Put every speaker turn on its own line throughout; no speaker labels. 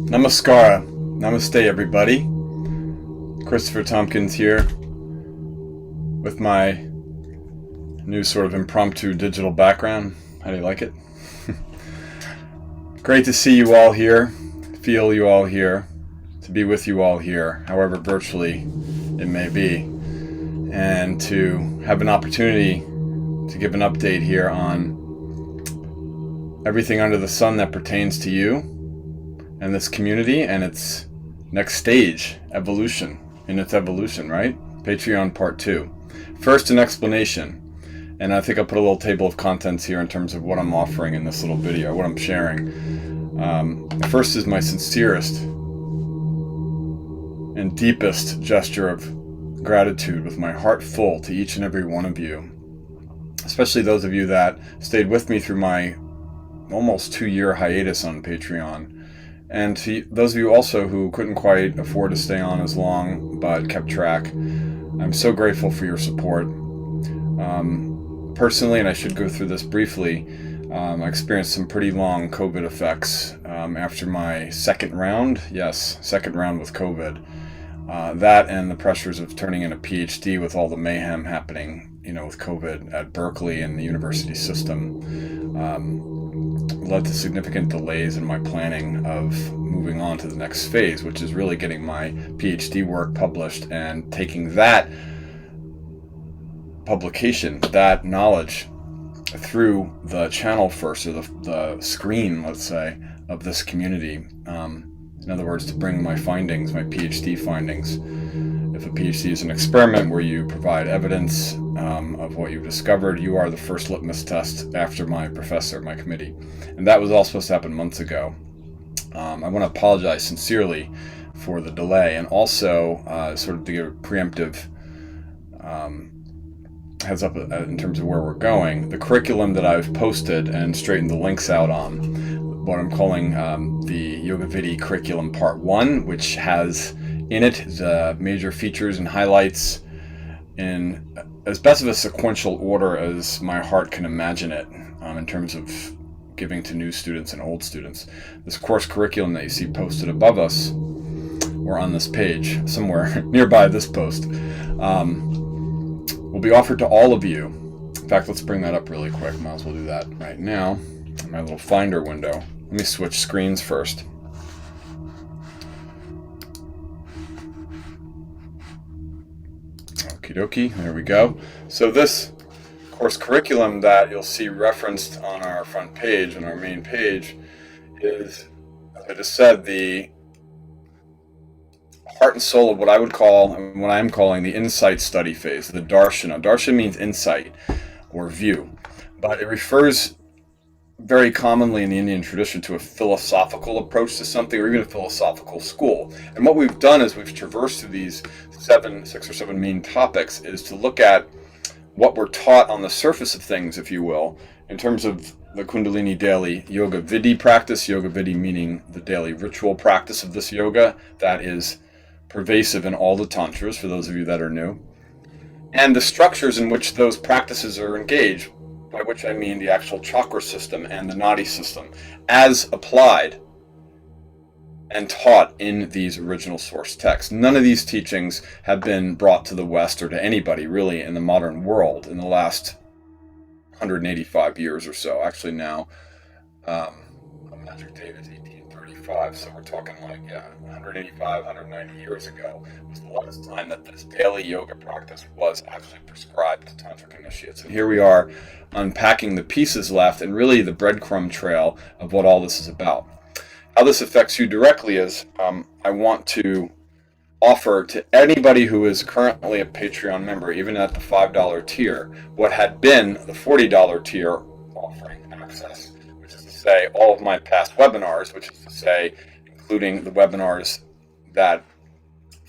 Namaskara. Namaste, everybody. Christopher Tompkins here with my new sort of impromptu digital background. How do you like it? Great to see you all here, feel you all here, to be with you all here, however virtually it may be, and to have an opportunity to give an update here on everything under the sun that pertains to you and this community and its next stage, evolution, right? Patreon Part 2. First, an explanation, and I think I'll put a little table of contents here in terms of what I'm offering in this little video, what I'm sharing. First is my sincerest and deepest gesture of gratitude with my heart full to each and every one of you, especially those of you that stayed with me through my almost 2-year hiatus on Patreon. And to those of you also who couldn't quite afford to stay on as long but kept track, I'm so grateful for your support. Personally, and I should go through this briefly, I experienced some pretty long COVID effects after my second round with COVID. That and the pressures of turning in a PhD with all the mayhem happening, with COVID at Berkeley and the university system, led to significant delays in my planning of moving on to the next phase, which is really getting my PhD work published and taking that publication, that knowledge, through the channel first, or the screen, let's say, of this community. In other words, to bring my findings, my PhD findings. If a PhD is an experiment where you provide evidence of what you've discovered, you are the first litmus test after my professor, my committee. And that was all supposed to happen months ago. I want to apologize sincerely for the delay, and also sort of to give a preemptive heads up in terms of where we're going. The curriculum that I've posted and straightened the links out on, what I'm calling the Yoga Vidya curriculum Part 1, which has in it the major features and highlights in as best of a sequential order as my heart can imagine it, in terms of giving to new students and old students. This course curriculum that you see posted above us, or on this page, somewhere nearby this post, will be offered to all of you. In fact, let's bring that up really quick. Might as well do that right now in my little Finder window. Let me switch screens first. Okie dokie, there we go. So this course curriculum that you'll see referenced on our front page, on our main page, is, as I just said, the heart and soul of what I would call, and what I'm calling, the insight study phase, the darshana. Darshana means insight or view, but it refers very commonly in the Indian tradition to a philosophical approach to something, or even a philosophical school. And what we've done is we've traversed through these 6 or 7 main topics, is to look at what we're taught on the surface of things, if you will, in terms of the Kundalini daily Yoga Vidya practice, Yoga Vidya meaning the daily ritual practice of this yoga that is pervasive in all the tantras, for those of you that are new, and the structures in which those practices are engaged, by which I mean the actual chakra system and the nadi system, as applied and taught in these original source texts. None of these teachings have been brought to the West, or to anybody really in the modern world, in the last 185 years or so. Actually now, a magic date is 1835, so we're talking 185, 190 years ago was the last time that this daily yoga practice was actually prescribed to tantric initiates. And here we are unpacking the pieces left, and really the breadcrumb trail of what all this is about. How this affects you directly is, I want to offer to anybody who is currently a Patreon member, even at the $5 tier, what had been the $40 tier offering access, which is to say all of my past webinars, which is to say including the webinars that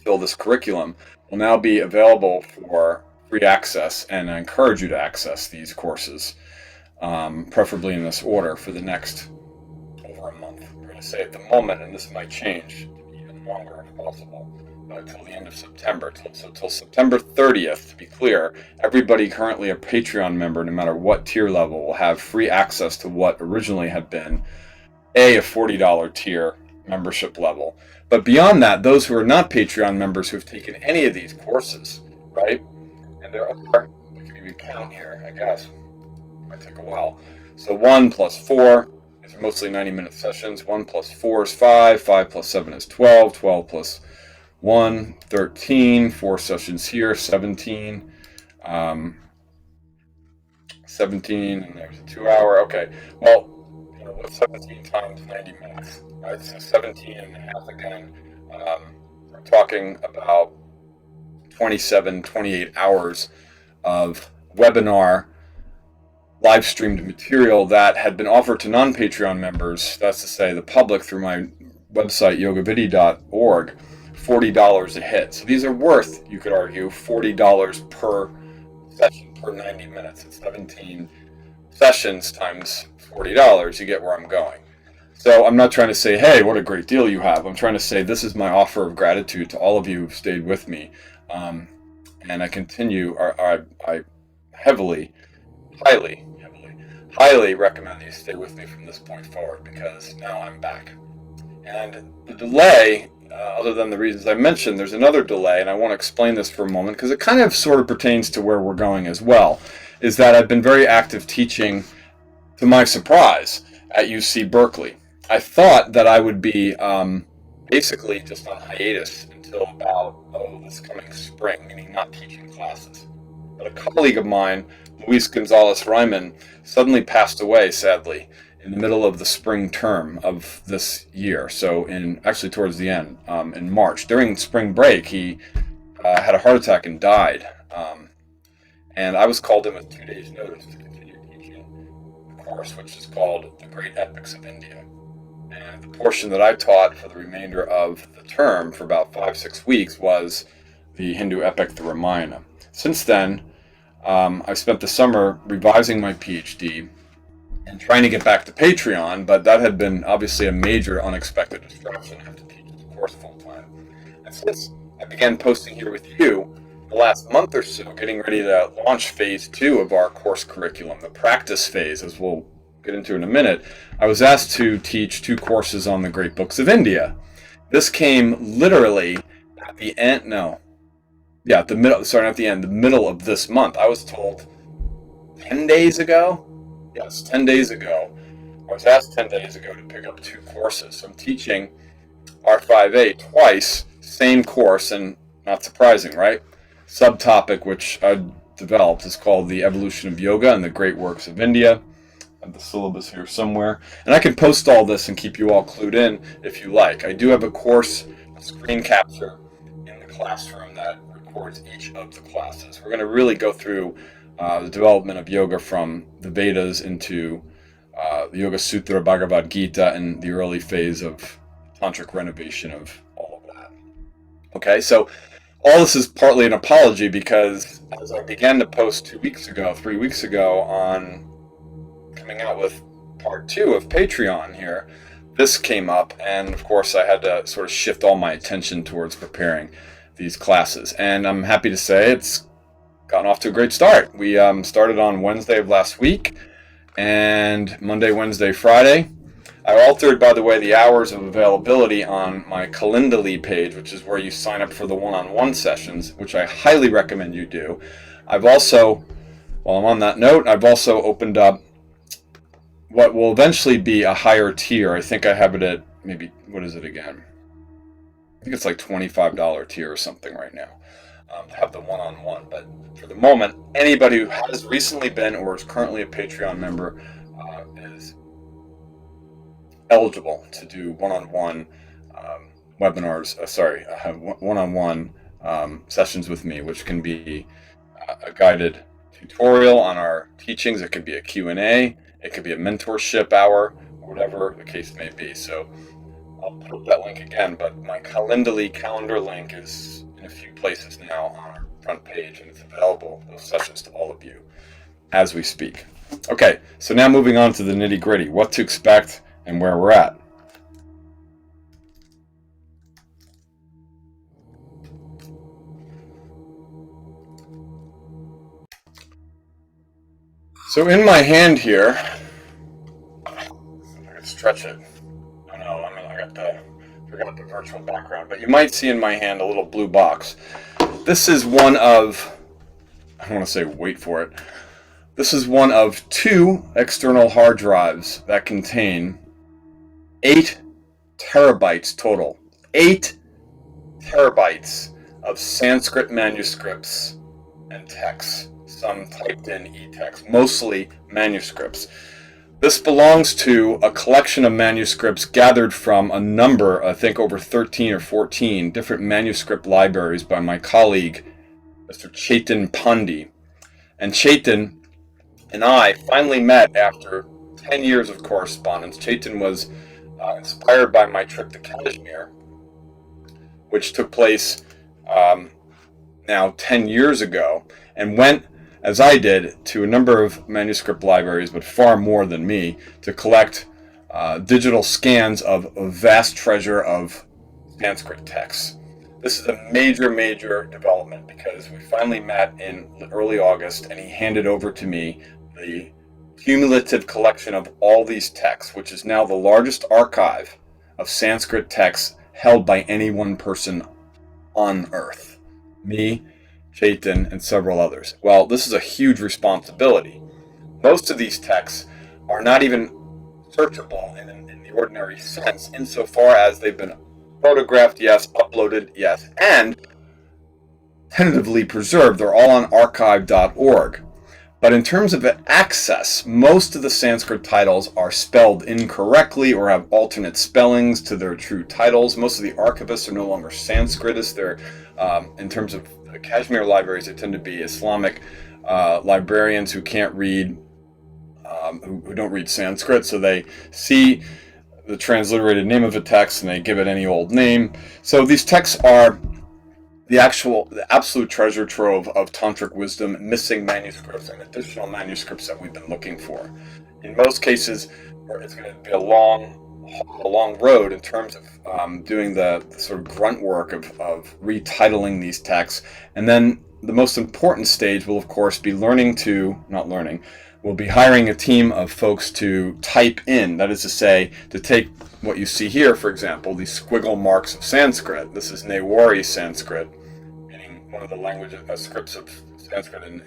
fill this curriculum, will now be available for free access, and I encourage you to access these courses, preferably in this order, for the next over a month. We're going to say at the moment, and this might change to be even longer if possible, until the end of September, till September 30th, to be clear, everybody currently a Patreon member, no matter what tier level, will have free access to what originally had been a $40 tier membership level. But beyond that, those who are not Patreon members who've taken any of these courses, right? And there are, we can even count here, I guess. It might take a while. So 1 plus 4, these are mostly 90-minute sessions. 1 plus 4 is 5, 5 plus 7 is 12, 12 plus 1, 13, 4 sessions here, 17. 17, and there's a 2 hour. Okay, well, what's 17 times 90 minutes? Right, so 17 and a half again. We're talking about 27, 28 hours of webinar live streamed material that had been offered to non-Patreon members, that's to say the public, through my website yogavidi.org, $40 a hit. So these are worth, you could argue, $40 per session per 90 minutes. It's 17 sessions times $40. You get where I'm going. So I'm not trying to say, hey, what a great deal you have. I'm trying to say this is my offer of gratitude to all of you who've stayed with me. And I continue, I heavily, highly recommend that you stay with me from this point forward, because now I'm back. And the delay, other than the reasons I mentioned, there's another delay, and I want to explain this for a moment because it kind of sort of pertains to where we're going as well, is that I've been very active teaching, to my surprise, at UC Berkeley. I thought that I would be basically just on hiatus until about this coming spring, meaning not teaching classes. But a colleague of mine, Luis Gonzalez-Ryman, suddenly passed away, sadly, in the middle of the spring term of this year. So actually towards the end, in March. During spring break, he had a heart attack and died. And I was called in with 2 days' notice to continue teaching the course, which is called The Great Epics of India. And the portion that I taught for the remainder of the term, for about 5-6 weeks, was the Hindu epic, the Ramayana. Since then, I've spent the summer revising my PhD and trying to get back to Patreon, but that had been obviously a major unexpected distraction. I have to teach the course full time. And since I began posting here with you the last month or so, getting ready to launch phase 2 of our course curriculum, the practice phase, as we'll get into in a minute, I was asked to teach 2 courses on the great books of India. This came literally at the end, the middle of this month. I was told 10 days ago. Yes, 10 days ago. I was asked 10 days ago to pick up 2 courses. So I'm teaching R5A twice, same course, and not surprising, right? Subtopic which I developed is called The Evolution of Yoga and the Great Works of India. I have the syllabus here somewhere. And I can post all this and keep you all clued in if you like. I do have a course, a screen capture in the classroom that records each of the classes. We're going to really go through the development of yoga from the Vedas into the Yoga Sutra, Bhagavad Gita, and the early phase of tantric renovation of all of that. Okay, so all this is partly an apology because as I began to post 3 weeks ago on coming out with part 2 of Patreon here, this came up, and of course I had to sort of shift all my attention towards preparing these classes. And I'm happy to say it's gotten off to a great start. We started on Wednesday of last week, and Monday, Wednesday, Friday. I altered, by the way, the hours of availability on my Calendly page, which is where you sign up for the one-on-one sessions, which I highly recommend you do. I've also, while I'm on that note, I've also opened up what will eventually be a higher tier. I think I have it at maybe, what is it again? I think it's like $25 tier or something right now. To have the one-on-one, but for the moment, anybody who has recently been or is currently a Patreon member is eligible to do one-on-one webinars. One-on-one sessions with me, which can be a guided tutorial on our teachings. It could be a Q&A. It could be a mentorship hour, whatever the case may be. So I'll put up that link again, but my Calendly calendar link is in a few places now on our front page, and it's available, those sessions, to all of you as we speak. Okay, so now moving on to the nitty-gritty, what to expect and where we're at. So in my hand here, if I can stretch it, forgot the virtual background, but you might see in my hand a little blue box. This is one of, I don't want to say wait for it, this is one of 2 external hard drives that contain 8 terabytes total. 8 terabytes of Sanskrit manuscripts and texts, some typed in e-text, mostly manuscripts. This belongs to a collection of manuscripts gathered from a number, I think over 13 or 14 different manuscript libraries by my colleague, Mr. Chetan Pandey. And Chetan and I finally met after 10 years of correspondence. Chetan was inspired by my trip to Kashmir, which took place now 10 years ago, and went, as I did, to a number of manuscript libraries, but far more than me, to collect digital scans of a vast treasure of Sanskrit texts. This is a major, major development because we finally met in early August, and he handed over to me the cumulative collection of all these texts, which is now the largest archive of Sanskrit texts held by any one person on earth. Me, Chetan, and several others. Well, this is a huge responsibility. Most of these texts are not even searchable in the ordinary sense, insofar as they've been photographed, yes, uploaded, yes, and tentatively preserved. They're all on archive.org. But in terms of access, most of the Sanskrit titles are spelled incorrectly or have alternate spellings to their true titles. Most of the archivists are no longer Sanskritists. They're, in terms of the Kashmir libraries, they tend to be Islamic librarians who can't read, who don't read Sanskrit. So they see the transliterated name of a text and they give it any old name. So these texts are the absolute treasure trove of tantric wisdom, missing manuscripts and additional manuscripts that we've been looking for. In most cases, it's going to be a long road in terms of doing the sort of grunt work of retitling these texts. And then the most important stage will, of course, be we'll be hiring a team of folks to type in, that is to say, to take what you see here, for example, these squiggle marks of Sanskrit. This is Newari Sanskrit, meaning one of the scripts of Sanskrit in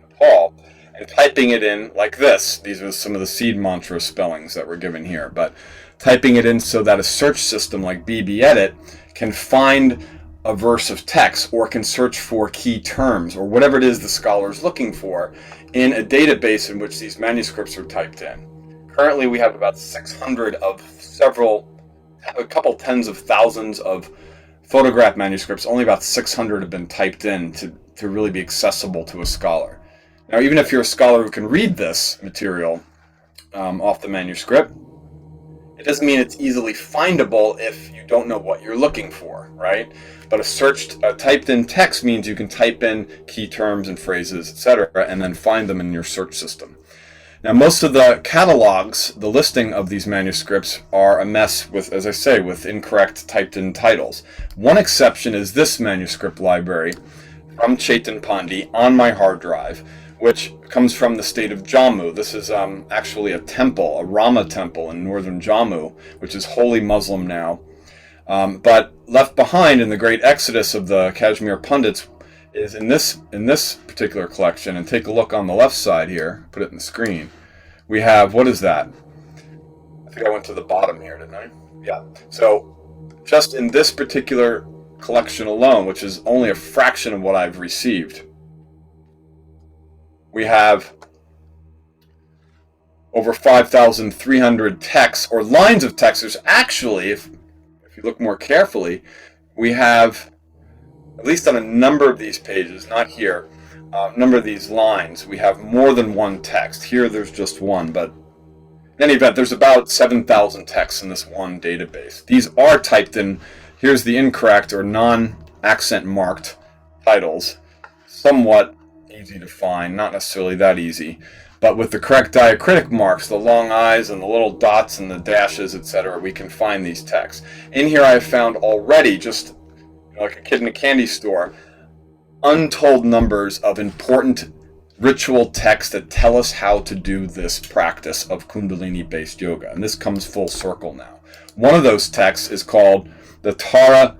Nepal, and typing it in like this. These are some of the seed mantra spellings that were given here, but typing it in so that a search system like BBEdit can find a verse of text or can search for key terms or whatever it is the scholar is looking for in a database in which these manuscripts are typed in. Currently, we have about 600 of a couple tens of thousands of photographed manuscripts. Only about 600 have been typed in to really be accessible to a scholar. Now, even if you're a scholar who can read this material off the manuscript, it doesn't mean it's easily findable if you don't know what you're looking for, right? But a typed in text means you can type in key terms and phrases, etc., and then find them in your search system. Now, most of the catalogs, the listing of these manuscripts, are a mess with, as I say, with incorrect typed in titles. One exception is this manuscript library from Chetan Pandey on my hard drive, which comes from the state of Jammu. This is actually a temple, a Rama temple in northern Jammu, which is wholly Muslim now. But left behind in the great exodus of the Kashmir Pundits is in this particular collection, and take a look on the left side here, put it in the screen. We have, what is that? I think I went to the bottom here, didn't I? Yeah. So just in this particular collection alone, which is only a fraction of what I've received, we have over 5,300 texts or lines of text. There's actually, if you look more carefully, we have, at least on a number of these pages, not here, a number of these lines, we have more than one text. Here there's just one, but in any event, there's about 7,000 texts in this one database. These are typed in, here's the incorrect or non-accent marked titles, somewhat easy to find, not necessarily that easy, but with the correct diacritic marks, the long I's and the little dots and the dashes, etc., we can find these texts. In here I have found already, just like a kid in a candy store, untold numbers of important ritual texts that tell us how to do this practice of Kundalini-based yoga. And this comes full circle now. One of those texts is called the Tara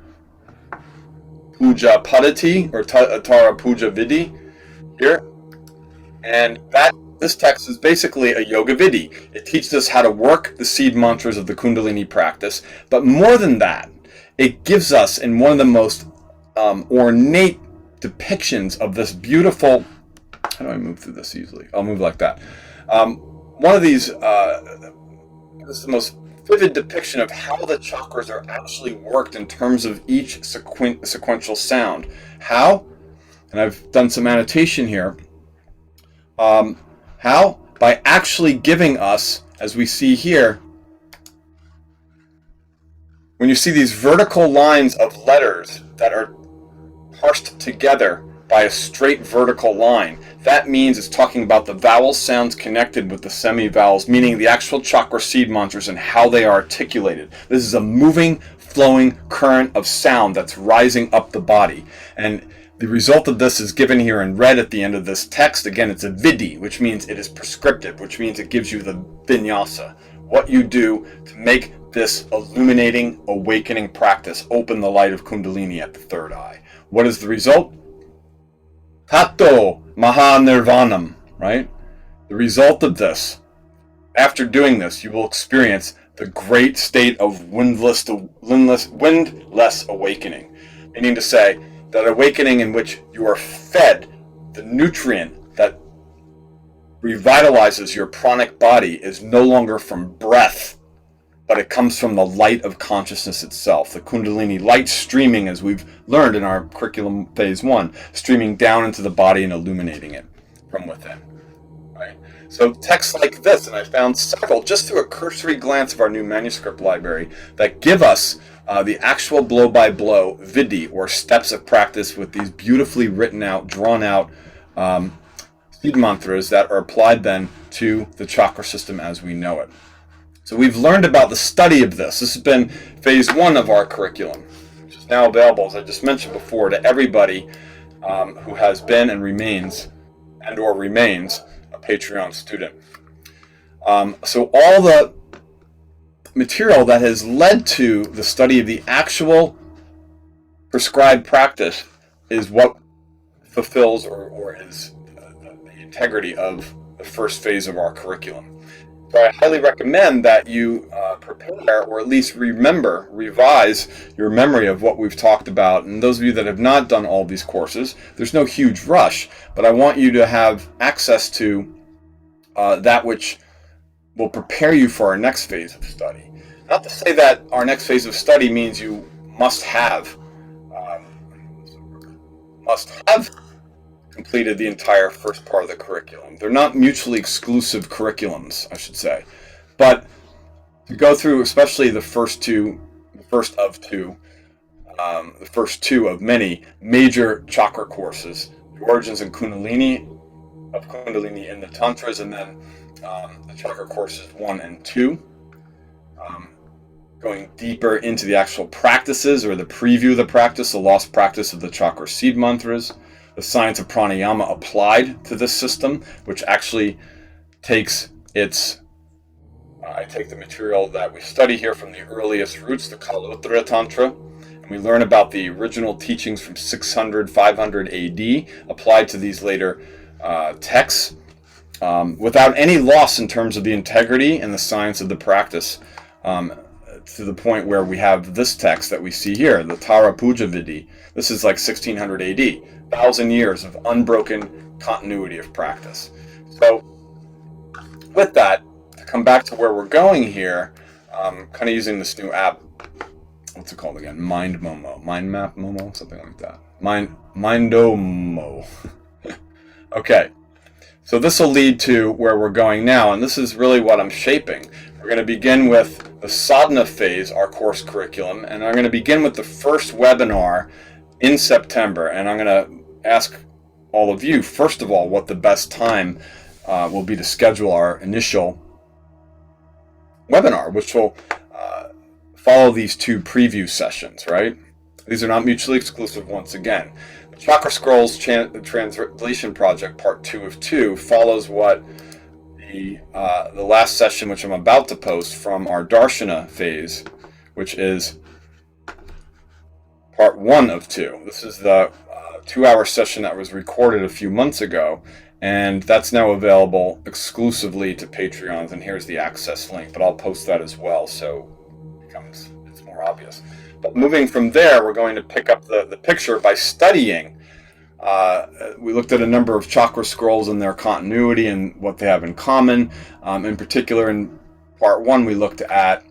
Puja Padati, or Tara Puja Vidi here. And this text is basically a yoga vidi. It teaches us how to work the seed mantras of the Kundalini practice. But more than that, it gives us, in one of the most ornate depictions of this beautiful... How do I move through this easily? I'll move like that. One of these... this is the most vivid depiction of how the chakras are actually worked in terms of each sequential sound. How? And I've done some annotation here. How? By actually giving us, as we see here, when you see these vertical lines of letters that are parsed together by a straight vertical line, that means it's talking about the vowel sounds connected with the semi-vowels, meaning the actual chakra seed mantras and how they are articulated. This is a moving, flowing current of sound that's rising up the body. And the result of this is given here in red at the end of this text. Again, it's a vidi, which means it is prescriptive, which means it gives you the vinyasa, what you do to make this illuminating, awakening practice open the light of Kundalini at the third eye. What is the result? Tato Mahanirvanam, right? The result of this, after doing this, you will experience the great state of windless awakening, meaning to say that awakening in which you are fed the nutrient that revitalizes your pranic body is no longer from breath, but it comes from the light of consciousness itself. The Kundalini light streaming, as we've learned in our curriculum phase 1, streaming down into the body and illuminating it from within. Right? So texts like this, and I found several just through a cursory glance of our new manuscript library, that give us the actual blow-by-blow vidi, or steps of practice, with these beautifully written out, drawn out seed mantras that are applied then to the chakra system as we know it. So we've learned about the study of this. This has been phase 1 of our curriculum, which is now available, as I just mentioned before, to everybody who has been and remains a Patreon student. So all the material that has led to the study of the actual prescribed practice is what fulfills or is the integrity of the first phase of our curriculum. So I highly recommend that you prepare, or at least revise your memory of what we've talked about. And those of you that have not done all these courses, there's no huge rush, but I want you to have access to that which will prepare you for our next phase of study. Not to say that our next phase of study means you must have completed the entire first part of the curriculum. They're not mutually exclusive curriculums, I should say. But to go through, especially the first two of many major chakra courses, the origins and Kundalini in the Tantras, and then the chakra courses 1 and 2. Going deeper into the actual practices, or the preview of the practice, the lost practice of the chakra seed mantras, the science of pranayama applied to this system, which actually takes I take the material that we study here from the earliest roots, the Kalottara Tantra, and we learn about the original teachings from 600, 500 AD, applied to these later texts, without any loss in terms of the integrity and the science of the practice, to the point where we have this text that we see here, the Tara Puja Vidi. This is like 1600 AD, 1,000 years of unbroken continuity of practice. So with that, to come back to where we're going here, kind of using this new app, what's it called again? Mind Map Momo, something like that. Mindomo. Okay, so this will lead to where we're going now, and this is really what I'm shaping. We're going to begin with the sadhana phase, our course curriculum, and I'm going to begin with the first webinar in September, and I'm going to ask all of you, first of all, what the best time will be to schedule our initial webinar, which will follow these 2 preview sessions, right? These are not mutually exclusive once again. The Chakra Scrolls Translation Project, Part 2 of 2, follows what the last session, which I'm about to post from our Darshana phase, which is part 1 of 2. This is the 2-hour session that was recorded a few months ago, and that's now available exclusively to Patreons, and here's the access link, but I'll post that as well, so it's more obvious. But moving from there, we're going to pick up the picture by studying. We looked at a number of chakra scrolls and their continuity and what they have in common. In particular, in part 1, we looked at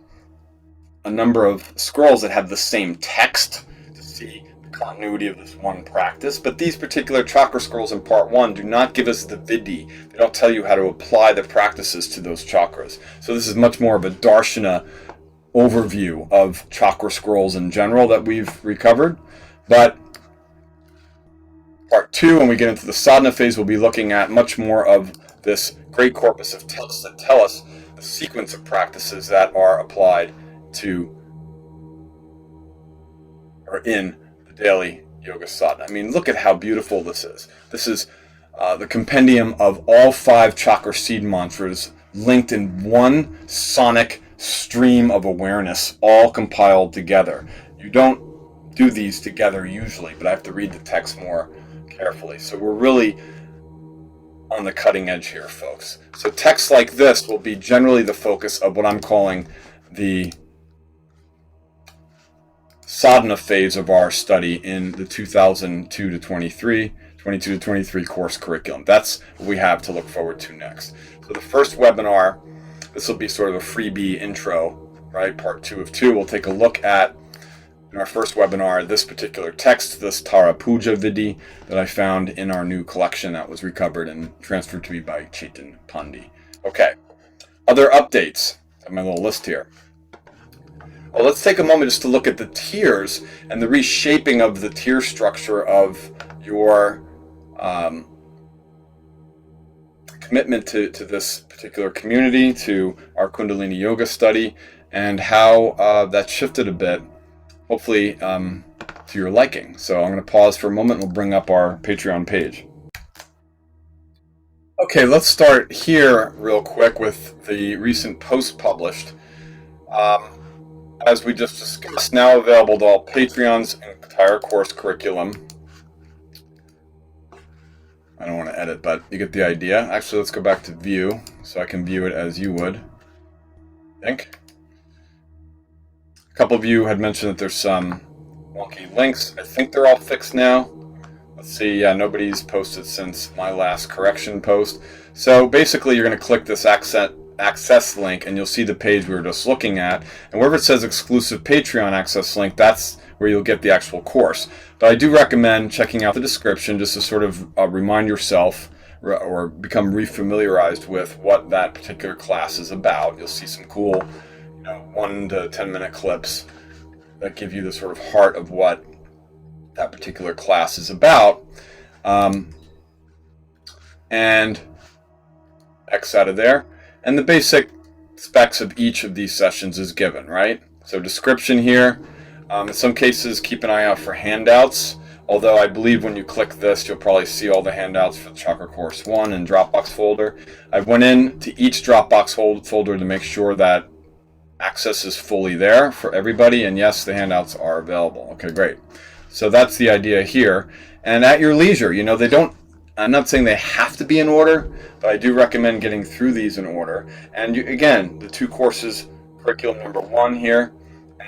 a number of scrolls that have the same text to see the continuity of this one practice. But these particular chakra scrolls in part 1 do not give us the vidhi. They don't tell you how to apply the practices to those chakras. So this is much more of a darshana overview of chakra scrolls in general that we've recovered. But part 2, when we get into the sadhana phase, we'll be looking at much more of this great corpus of texts that tell us the sequence of practices that are applied to or in the daily yoga sadhana. I mean, look at how beautiful this is. This is the compendium of all 5 chakra seed mantras linked in one sonic stream of awareness, all compiled together. You don't do these together usually, but I have to read the text more carefully. So we're really on the cutting edge here, folks. So texts like this will be generally the focus of what I'm calling the sadhana phase of our study in the 2002 to 23, 22 to 23 course curriculum. That's what we have to look forward to next. So the first webinar, this will be sort of a freebie intro, right? Part 2 of 2. We'll take a look at, in our first webinar, this particular text, this Tara Puja Vidhi that I found in our new collection that was recovered and transferred to me by Chetan Pandey. Okay, other updates. I have my little list here. Well, let's take a moment just to look at the tiers and the reshaping of the tier structure of your commitment to this particular community, to our Kundalini Yoga study, and how that shifted a bit, hopefully to your liking. So I'm going to pause for a moment and we'll bring up our Patreon page. Okay, let's start here real quick with the recent post published. As we just discussed, now available to all Patreons, entire course curriculum. I don't want to edit, but you get the idea. Actually, let's go back to view so I can view it as you would, I think. A couple of you had mentioned that there's some wonky links. I think they're all fixed now. Let's see. Yeah, nobody's posted since my last correction post. So basically, you're going to click this access link and you'll see the page we were just looking at. And wherever it says exclusive Patreon access link, that's where you'll get the actual course. But I do recommend checking out the description just to sort of remind yourself or become refamiliarized with what that particular class is about. You'll see some cool 1 to 10 minute clips that give you the sort of heart of what that particular class is about. And X out of there. And the basic specs of each of these sessions is given, right? So description here. In some cases, keep an eye out for handouts. Although I believe when you click this, you'll probably see all the handouts for the Chakra Course 1 and Dropbox folder. I went in to each Dropbox folder to make sure that access is fully there for everybody. And yes, the handouts are available. Okay, great. So that's the idea here. And at your leisure, they don't, I'm not saying they have to be in order, but I do recommend getting through these in order. And again, the 2 courses, curriculum number 1 here,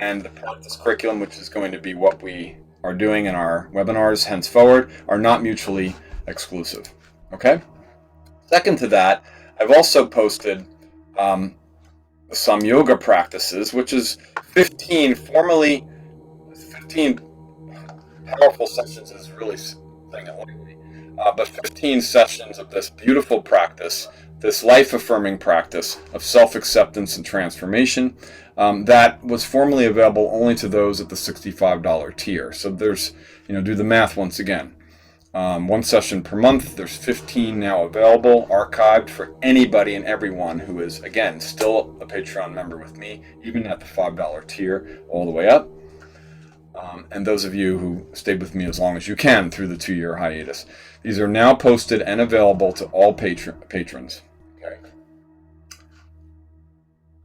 and the practice curriculum, which is going to be what we are doing in our webinars henceforward, are not mutually exclusive. Okay? Second to that, I've also posted some yoga practices, which is 15 powerful sessions is really saying it lightly, but 15 sessions of this beautiful practice, this life-affirming practice of self-acceptance and transformation that was formerly available only to those at the $65 tier. So there's, do the math once again. 1 session per month. There's 15 now available, archived for anybody and everyone who is, again, still a Patreon member with me, even at the $5 tier, all the way up. And those of you who stayed with me as long as you can through the 2-year hiatus. These are now posted and available to all patrons. Okay.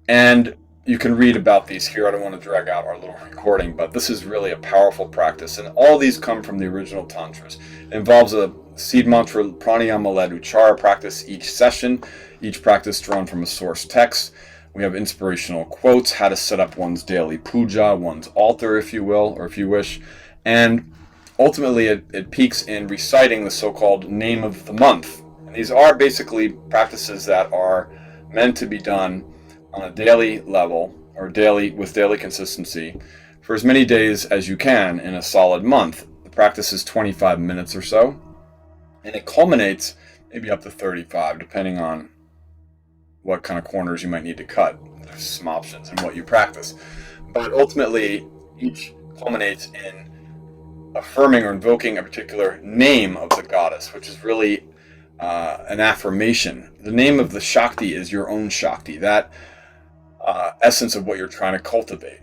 And you can read about these here. I don't want to drag out our little recording, but this is really a powerful practice. And all these come from the original tantras. It involves a seed mantra pranayama-led uchara practice each session, each practice drawn from a source text. We have inspirational quotes, how to set up one's daily puja, one's altar, if you will, or if you wish. And ultimately, it peaks in reciting the so-called name of the month. And these are basically practices that are meant to be done on a daily level or with daily consistency for as many days as you can in a solid month. The practice is 25 minutes or so, and it culminates maybe up to 35, depending on what kind of corners you might need to cut. There's some options in what you practice. But ultimately, each culminates in affirming or invoking a particular name of the goddess, which is really an affirmation. The name of the Shakti is your own Shakti, that essence of what you're trying to cultivate.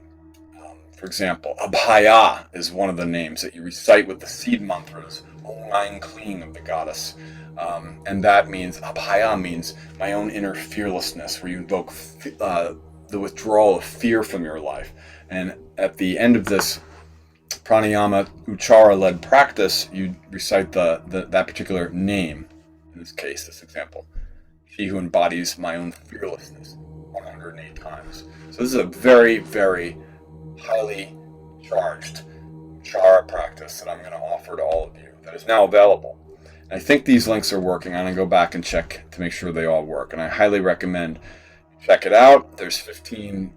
For example, Abhaya is one of the names that you recite with the seed mantras, Om Ain Kling of the goddess. And that means, Abhaya means my own inner fearlessness, where you invoke the withdrawal of fear from your life. And at the end of this pranayama uchara-led practice, you recite that particular name. In this case, this example, she who embodies my own fearlessness, 108 times. So this is a very, very highly charged uchara practice that I'm going to offer to all of you that is now available. And I think these links are working. I'm going to go back and check to make sure they all work. And I highly recommend you check it out. There's 15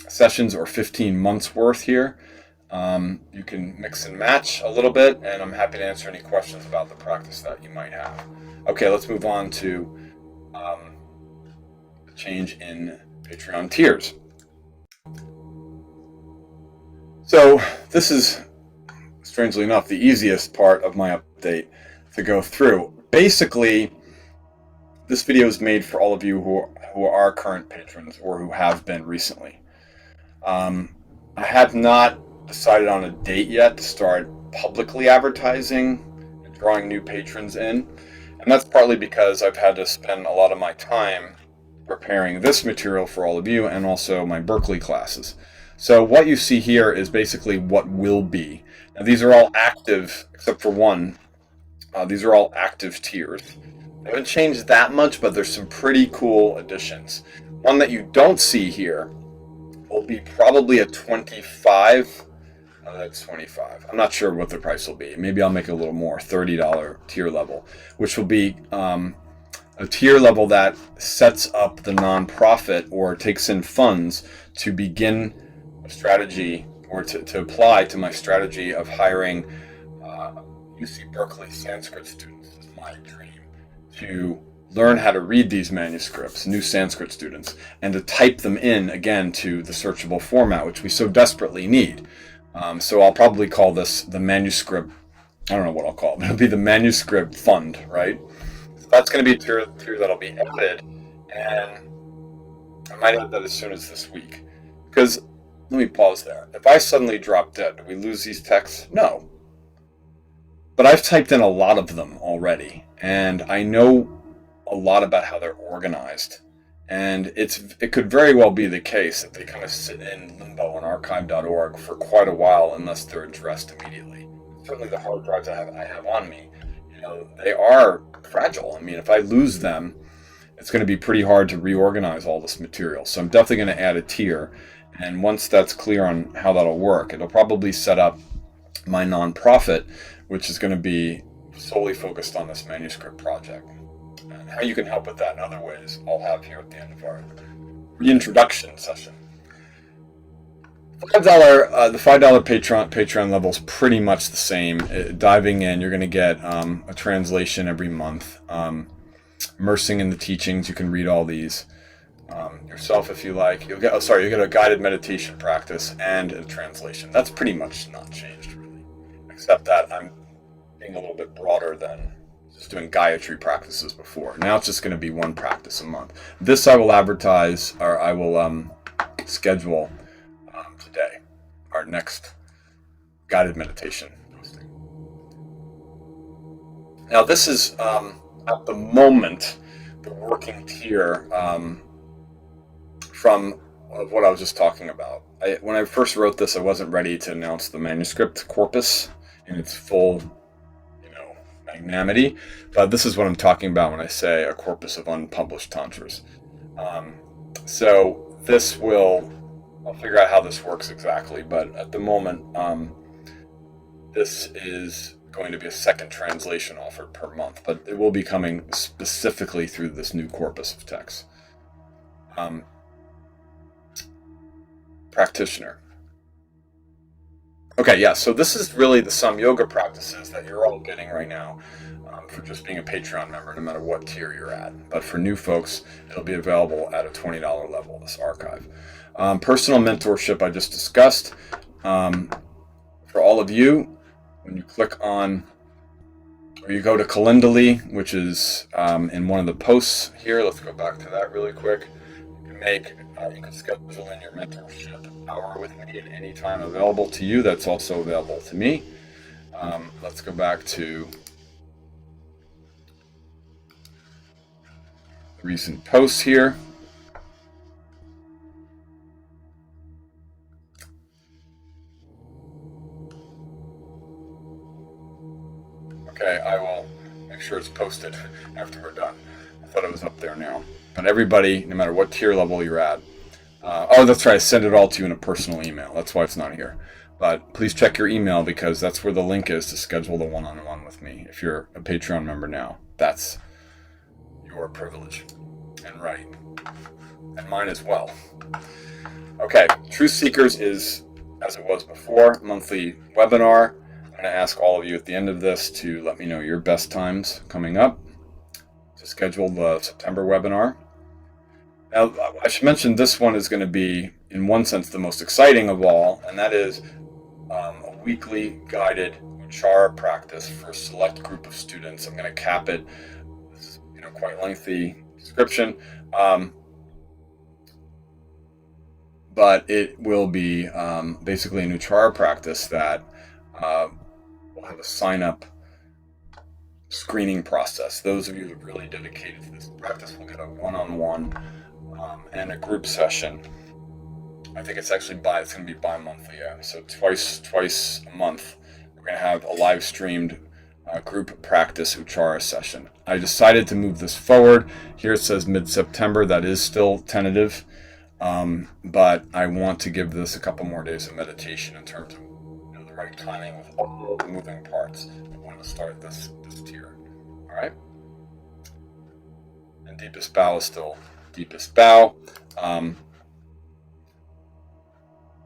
sessions or 15 months worth here. You can mix and match a little bit, and I'm happy to answer any questions about the practice that you might have. Okay, let's move on to the change in Patreon tiers. So this is, strangely enough, the easiest part of my update to go through. Basically, this video is made for all of you who are current patrons or who have been recently. I have not decided on a date yet to start publicly advertising and drawing new patrons in, and that's partly because I've had to spend a lot of my time preparing this material for all of you and also my Berkeley classes. So what you see here is basically what will be. Now these are all active, except for one. These are all active tiers. They haven't changed that much, but there's some pretty cool additions. One that you don't see here will be probably a 25. That's 25. I'm not sure what the price will be. Maybe I'll make it a little more, $30 tier level, which will be a tier level that sets up the nonprofit or takes in funds to begin a strategy or to apply to my strategy of hiring UC Berkeley Sanskrit students. Is my dream to learn how to read these manuscripts, new Sanskrit students, and to type them in again to the searchable format, which we so desperately need. So I'll probably call this the manuscript. I don't know what I'll call it. It'll be the manuscript fund, right? So that's going to be a tier that'll be added, and I might add that as soon as this week. Because let me pause there. If I suddenly drop dead, do we lose these texts? No. But I've typed in a lot of them already, and I know a lot about how they're organized. And it could very well be the case that they kind of sit in limbo on archive.org for quite a while unless they're addressed immediately. Certainly the hard drives I have on me, they are fragile. I mean, if I lose them, it's going to be pretty hard to reorganize all this material. So I'm definitely going to add a tier. And once that's clear on how that'll work, it'll probably set up my nonprofit, which is going to be solely focused on this manuscript project. And how you can help with that in other ways, I'll have here at the end of our reintroduction session. $5, the $5 Patreon level is pretty much the same. Diving in, you're going to get a translation every month. Immersing in the teachings, you can read all these yourself if you like. You'll get a guided meditation practice and a translation. That's pretty much not changed really, except that I'm being a little bit broader than just doing Gayatri practices before. Now it's just going to be one practice a month. This I will advertise, or I will schedule today, our next guided meditation posting. Now this is at the moment the working tier from what I was just talking about. When I first wrote this, I wasn't ready to announce the manuscript corpus in its full, magnanimity, but this is what I'm talking about when I say a corpus of unpublished tantras. So this will, I'll figure out how this works exactly, but at the moment, this is going to be a second translation offered per month, but it will be coming specifically through this new corpus of texts. Practitioner. Okay, yeah, so this is really the some yoga practices that you're all getting right now for just being a Patreon member, no matter what tier you're at. But for new folks, it'll be available at a $20 level, this archive. Personal mentorship I just discussed. For all of you, when you click on, or you go to Calendly, which is in one of the posts here, let's go back to that really quick. You can schedule in your mentorship hour with me at any time available to you. That's also available to me. Let's go back to recent posts here. Okay, I will make sure it's posted after we're done. I thought it was up there now. But everybody, no matter what tier level you're at, oh, that's right, I send it all to you in a personal email. That's why it's not here. But please check your email, because that's where the link is to schedule the one-on-one with me. If you're a Patreon member now, that's your privilege and right, and mine as well. Okay, Truth Seekers is, as it was before, monthly webinar. I'm going to ask all of you at the end of this to let me know your best times coming up to schedule the September webinar. Now, I should mention this one is going to be, in one sense, the most exciting of all, and that is a weekly guided Uchara practice for a select group of students. I'm going to cap it. This is, quite lengthy description, but it will be basically an Uchara practice that will have a sign-up screening process. Those of you who are really dedicated to this practice will get a one-on-one and a group session. I think it's actually it's going to be bi-monthly, yeah. So twice a month, we're going to have a live streamed group practice Uchara session. I decided to move this forward. Here it says mid-September. That is still tentative, but I want to give this a couple more days of meditation in terms of the right timing with all the moving parts. I want to start this tier. All right. And deepest bow is still deepest bow.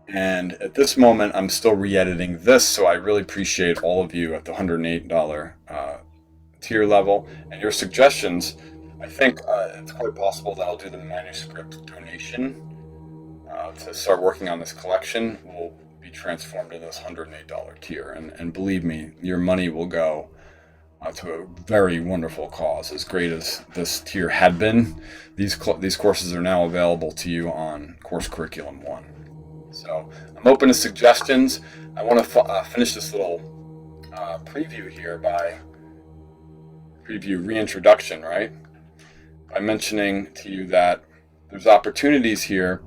And at this moment, I'm still re-editing this, so I really appreciate all of you at the $108 tier level and your suggestions. I think it's quite possible that I'll do the manuscript donation to start working on this collection. Will be transformed to this $108 tier, and believe me, your money will go to a very wonderful cause. As great as this tier had been, these courses are now available to you on Course Curriculum 1. So I'm open to suggestions. I want to finish this little preview here by Reintroduction, right? By mentioning to you that there's opportunities here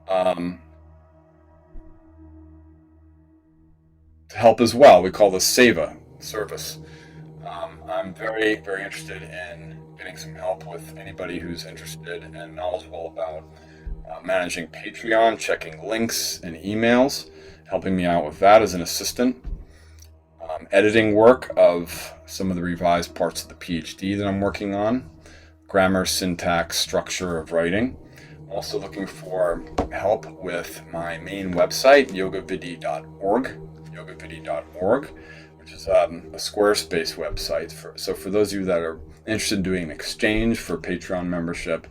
to help as well. We call this Seva, service. I'm very, very interested in getting some help with anybody who's interested and knowledgeable about managing Patreon, checking links and emails, helping me out with that as an assistant, editing work of some of the revised parts of the PhD that I'm working on, grammar, syntax, structure of writing. I'm also looking for help with my main website, yogavidi.org, which is a Squarespace website. So for those of you that are interested in doing an exchange for Patreon membership,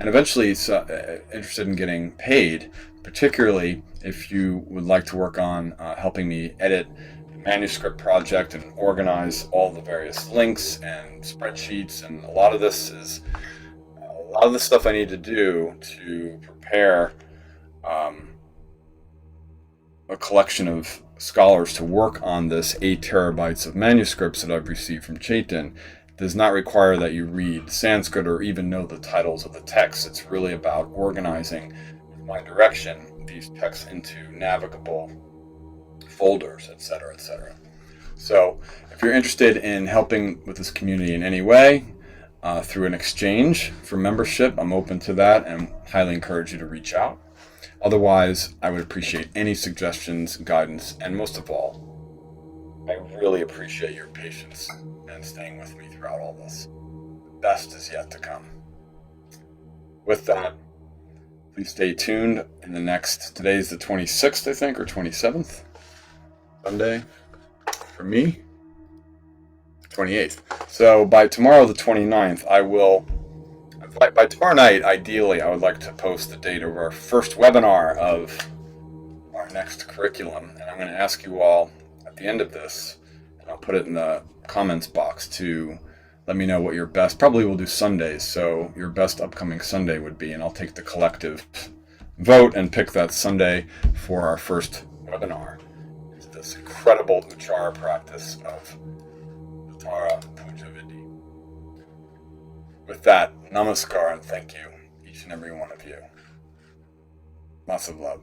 and eventually interested in getting paid, particularly if you would like to work on helping me edit the manuscript project and organize all the various links and spreadsheets. And a lot of the stuff I need to do to prepare a collection of scholars to work on this 8 terabytes of manuscripts that I've received from Chaitin does not require that you read Sanskrit or even know the titles of the texts. It's really about organizing, with my direction, these texts into navigable folders, etc., etc. So, if you're interested in helping with this community in any way, through an exchange for membership, I'm open to that and highly encourage you to reach out. Otherwise, I would appreciate any suggestions, guidance, and most of all, I really appreciate your patience and staying with me throughout all this. The best is yet to come. With that, please stay tuned in the next, today's the 26th, I think, or 27th, Sunday, for me, 28th. So by tomorrow, the 29th, by tomorrow night, ideally, I would like to post the date of our first webinar of our next curriculum. And I'm going to ask you all at the end of this, and I'll put it in the comments box, to let me know what your best, probably we'll do Sundays, so your best upcoming Sunday would be, and I'll take the collective vote and pick that Sunday for our first webinar. It's this incredible Uchara practice of Uttara Puja Vidhi. With that, namaskar and thank you, each and every one of you. Lots of love.